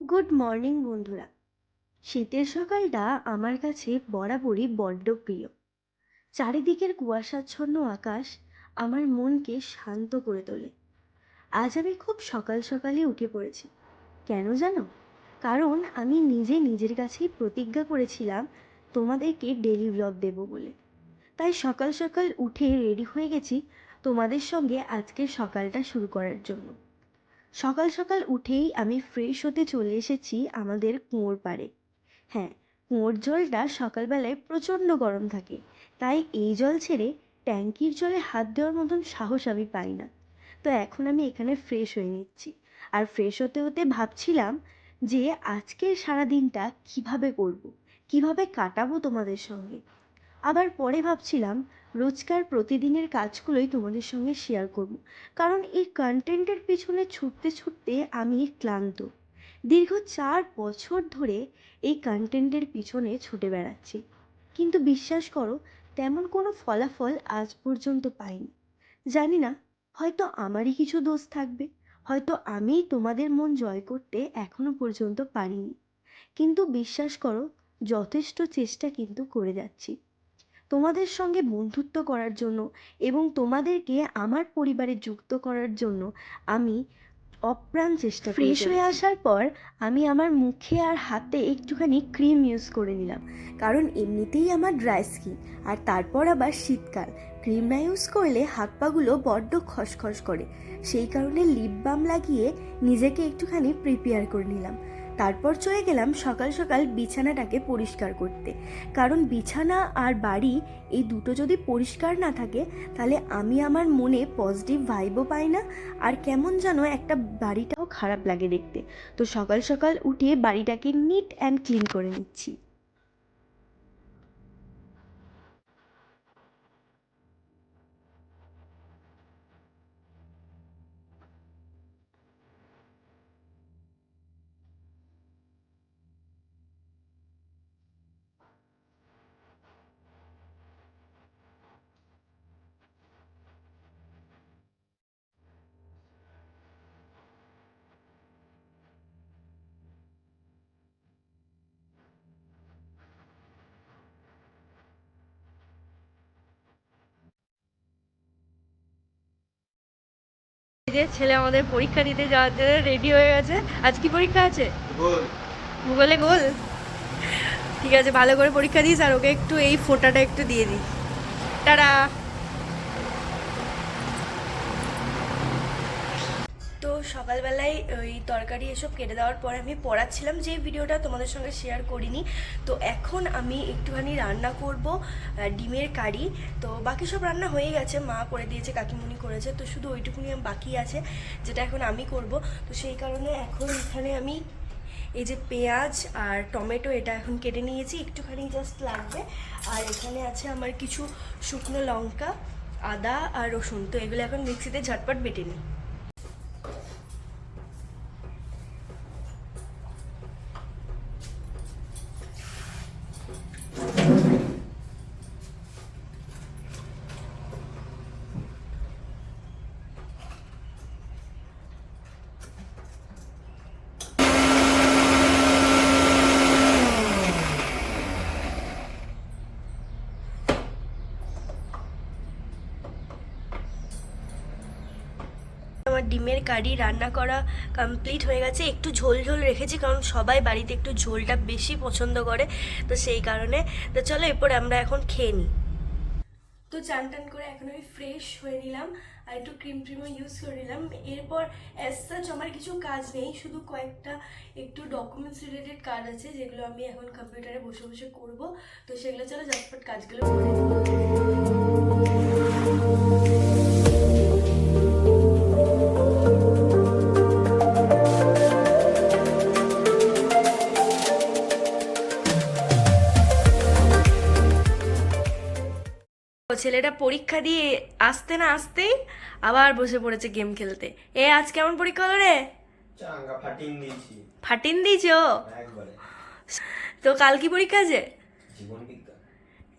Good morning বন্ধুরা। শীতের সকালটা আমার কাছে বরাবরই বড্ড প্রিয়। চারিদিকের কুয়াশাচ্ছন্ন আকাশ আমার মনকে শান্ত করে তোলে। আজ আমি খুব সকাল সকালই উঠে পড়েছি। কেন জানো? কারণ আমি নিজে নিজের কাছেই প্রতিজ্ঞা করেছিলাম তোমাদেরকে ডেলি ব্লগ দেবো বলে। তাই সকাল সকাল উঠে রেডি হয়ে গেছি তোমাদের সঙ্গে আজকের সকালটা শুরু করার জন্য। সকাল সকাল উঠেই আমি ফ্রেশ হতে চলে এসেছি আমাদের কুয়োর পাড়ে। হ্যাঁ, কুয়োর জলটা সকালবেলায় প্রচণ্ড গরম থাকে, তাই এই জল ছেড়ে ট্যাঙ্কির জলে হাত দেওয়ার মতন সাহস আমি পাই না। তো এখন আমি এখানে ফ্রেশ হয়ে নিচ্ছি। আর ফ্রেশ হতে হতে ভাবছিলাম যে আজকের সারাদিনটা কিভাবে করব, কিভাবে কাটাবো তোমাদের সঙ্গে। আবার পরে ভাবছিলাম রোজকার প্রতিদিনের কাজগুলোই তোমাদের সঙ্গে শেয়ার করব, কারণ এই কন্টেন্টের পিছনে ছুটতে ছুটতে আমি ক্লান্ত। দীর্ঘ 4 বছর ধরে এই কন্টেন্টের পিছনে ছুটে বেড়াচ্ছি, কিন্তু বিশ্বাস করো তেমন কোনো ফলাফল আজ পর্যন্ত পাইনি। জানি না, হয়তো আমারই কিছু দোষ থাকবে, হয়তো আমি তোমাদের মন জয় করতে এখনো পর্যন্ত পারিনি। কিন্তু বিশ্বাস করো, যথেষ্ট চেষ্টা কিন্তু করে যাচ্ছি তোমাদের সঙ্গে বন্ধুত্ব করার জন্য এবং তোমাদেরকে আমার পরিবারে যুক্ত করার জন্য। আমি অপ্রাণ চেষ্টা করে ফ্রেশ হয়ে আসার পর আমি আমার মুখে আর হাতে একটুখানি ক্রিম ইউজ করে নিলাম, কারণ এমনিতেই আমার ড্রাই স্কিন। আর তারপর আবার শীতকাল, ক্রিম না ইউজ করলে হাত পাগুলো বড্ড খসখস করে। সেই কারণে লিপ বাম লাগিয়ে নিজেকে একটুখানি প্রিপেয়ার করে নিলাম। তারপর চলে গেলাম সকাল সকাল বিছানাটাকে পরিষ্কার করতে, কারণ বিছানা আর বাড়ি এই দুটো যদি পরিষ্কার না থাকে তাহলে আমি আমার মনে পজিটিভ ভাইবও পাই না, আর কেমন যেন একটা বাড়িটাও খারাপ লাগে দেখতে। তো সকাল সকাল উঠে বাড়িটাকে নিট অ্যান্ড ক্লিন করে নিচ্ছি। এই যে ছেলে আমাদের পরীক্ষা দিতে যাওয়ার জন্য রেডি হয়ে গেছে। আজ কি পরীক্ষা আছে? ভূগোলে গোল। ঠিক আছে, ভালো করে পরীক্ষা দিস, আর ওকে একটু এই ফোঁটাটা একটু দিয়ে দিই। টাটা। তো সকালবেলায় ওই তরকারি এসব কেটে দেওয়ার পর আমি পড়াচ্ছিলাম, যে ভিডিওটা তোমাদের সঙ্গে শেয়ার করিনি। তো এখন আমি একটুখানি রান্না করব ডিমের কারি। তো বাকি সব রান্না হয়ে গেছে, মা করে দিয়েছে, কাকিমুনি করেছে, তো শুধু ওইটুকুনি বাকি আছে যেটা এখন আমি করব। তো সেই কারণে এখন এখানে আমি এই যে পেঁয়াজ আর টমেটো এটা এখন কেটে নিয়েছি, একটুখানি জাস্ট লাগবে। আর এখানে আছে আমার কিছু শুকনো লঙ্কা, আদা আর রসুন, তো এগুলো এখন মিক্সিতে ঝটপট বেটে নিই। আমার ডিমের কারি রান্না করা কমপ্লিট হয়ে গেছে। একটু ঝোল ঝোল রেখেছি, কারণ সবাই বাড়িতে একটু ঝোলটা বেশি পছন্দ করে, তো সেই কারণে। তো চলো এরপরে আমরা এখন খেয়ে নিই। তো চান টান করে এখন আমি ফ্রেশ হয়ে নিলাম, আর একটু ক্রিম ট্রিমও ইউজ করে নিলাম। এরপর অ্যাজ সাচ আমার কিছু কাজ নেই, শুধু কয়েকটা একটু ডকুমেন্টস রিলেটেড কাজ আছে, যেগুলো আমি এখন কম্পিউটারে বসে বসে করব। তো সেগুলো চলো ঝটপট কাজগুলো করে নিই। ছেলেটা পরীক্ষা দিয়ে আসতে না আসতেই আবার বসে পড়েছে গেম খেলতে। আজ কেমন পরীক্ষা হলো রে? চাঙ্গা ফাটিং দিয়েছি ফাটিন দিয়েছো? একবারে। তো কাল কি পরীক্ষা আছে? জীবন বিজ্ঞান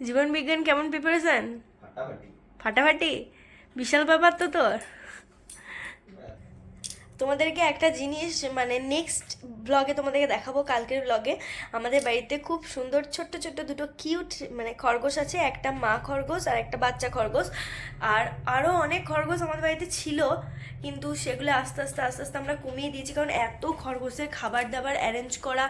জীবন বিজ্ঞান কেমন প্রিপারেশন? ফাটাফাটি। ফাটাফাটি? বিশাল ব্যাপার তো তোর। তোমাদেরকে একটা জিনিস মানে নেক্সট ব্লগে তোমাদেরকে দেখাবো, কালকের ব্লগে। আমাদের বাড়িতে খুব সুন্দর ছোট্ট ছোট্ট দুটো কিউট মানে খরগোশ আছে, একটা মা খরগোশ আর একটা বাচ্চা খরগোশ। আর আরও অনেক খরগোশ আমাদের বাড়িতে ছিল, কিন্তু সেগুলো আস্তে আস্তে আস্তে আস্তে আমরা কমিয়ে দিয়েছি, কারণ এত খরগোশের খাবার দাবার অ্যারেঞ্জ করা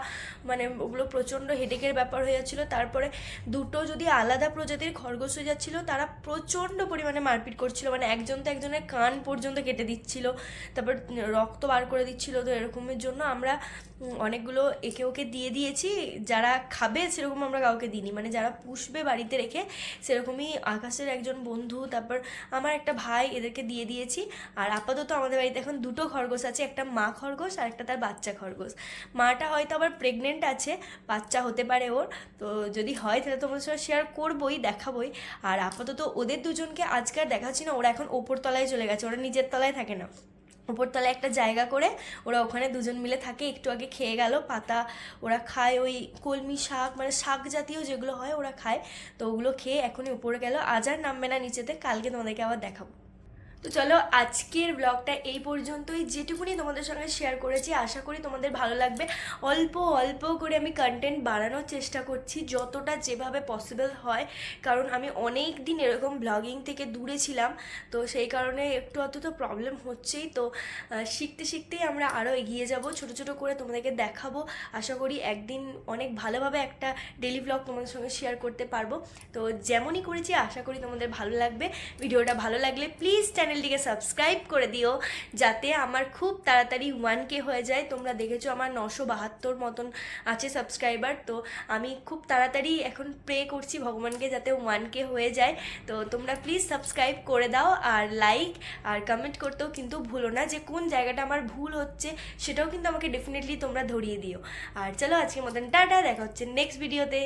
মানে ওগুলো প্রচণ্ড হেডেকের ব্যাপার হয়ে যাচ্ছিলো। তারপরে দুটো যদি আলাদা প্রজাতির খরগোশ হয়ে যাচ্ছিলো, তারা প্রচণ্ড পরিমাণে মারপিট করছিল, মানে একজন তো একজনের কান পর্যন্ত কেটে দিচ্ছিল, তারপর রক্ত বার করে দিচ্ছিল। তো এরকমের জন্য আমরা অনেকগুলো একে ওকে দিয়ে দিয়েছি, যারা খাবে সেরকম আমরা কাউকে দিইনি, মানে যারা পুষবে বাড়িতে রেখে সেরকমই আকাশের একজন বন্ধু, তারপর আমার একটা ভাই, এদেরকে দিয়ে দিয়েছি। আর আপাতত আমাদের বাড়িতে এখন দুটো খরগোশ আছে, একটা মা খরগোশ আর একটা তার বাচ্চা খরগোশ। মাটা হয়তো আবার প্রেগনেন্ট আছে, বাচ্চা হতে পারে ওর, তো যদি হয় তাহলে তোমাদের সাথে শেয়ার করবোই, দেখাবোই। আর আপাতত ওদের দুজনকে আজকে আর দেখাচ্ছি না, ওরা এখন ওপর তলায় চলে গেছে, ওরা নিজের তলায় থাকে না, উপরতলায় একটা জায়গা করে ওরা ওখানে দুজন মিলে থাকে। একটু আগে খেয়ে গেল পাতা, ওরা খায় ওই কলমি শাক, মানে শাক জাতীয় যেগুলো হয় ওরা খায়, তো ওগুলো খেয়ে এখনই উপরে গেল। আজ আর নামবে না নিচেতে, কালকে তোমাদেরকে আবার দেখাবো। তো চলো আজকের ব্লগটা এই পর্যন্তই, যেটুকুনি তোমাদের সঙ্গে শেয়ার করেছি আশা করি তোমাদের ভালো লাগবে। অল্প অল্প করে আমি কন্টেন্ট বাড়ানোর চেষ্টা করছি, যতটা যেভাবে পসিবল হয়, কারণ আমি অনেক দিন এরকম ব্লগিং থেকে দূরে ছিলাম, তো সেই কারণে একটু অত তো প্রবলেম হচ্ছেই। তো শিখতে শিখতেই আমরা আরও এগিয়ে যাব, ছোট ছোট করে তোমাদেরকে দেখাবো। আশা করি একদিন অনেক ভালোভাবে একটা ডেলি ব্লগ তোমাদের সঙ্গে শেয়ার করতে পারবো। তো যেমনই করেছি আশা করি তোমাদের ভালো লাগবে। ভিডিওটা ভালো লাগলে প্লিজ চ্যানেলটিকে সাবস্ক্রাইব করে দিও, যাতে আমার খুব তাড়াতাড়ি 1K হয়ে যায়। তোমরা দেখেছো আমার 972 মতন আছে সাবস্ক্রাইবার, তো আমি খুব তাড়াতাড়ি এখন প্রে করছি ভগবানকে যাতে 1K হয়ে যায়। তো তোমরা প্লিজ সাবস্ক্রাইব করে দাও, আর লাইক আর কমেন্ট করতেও কিন্তু ভুলো না, যে কোন জায়গাটা আমার ভুল হচ্ছে সেটাও কিন্তু আমাকে ডেফিনেটলি তোমরা ধরিয়ে দিও। আর চলো আজকের মতন টাটা, দেখা হচ্ছে নেক্সট ভিডিওতে।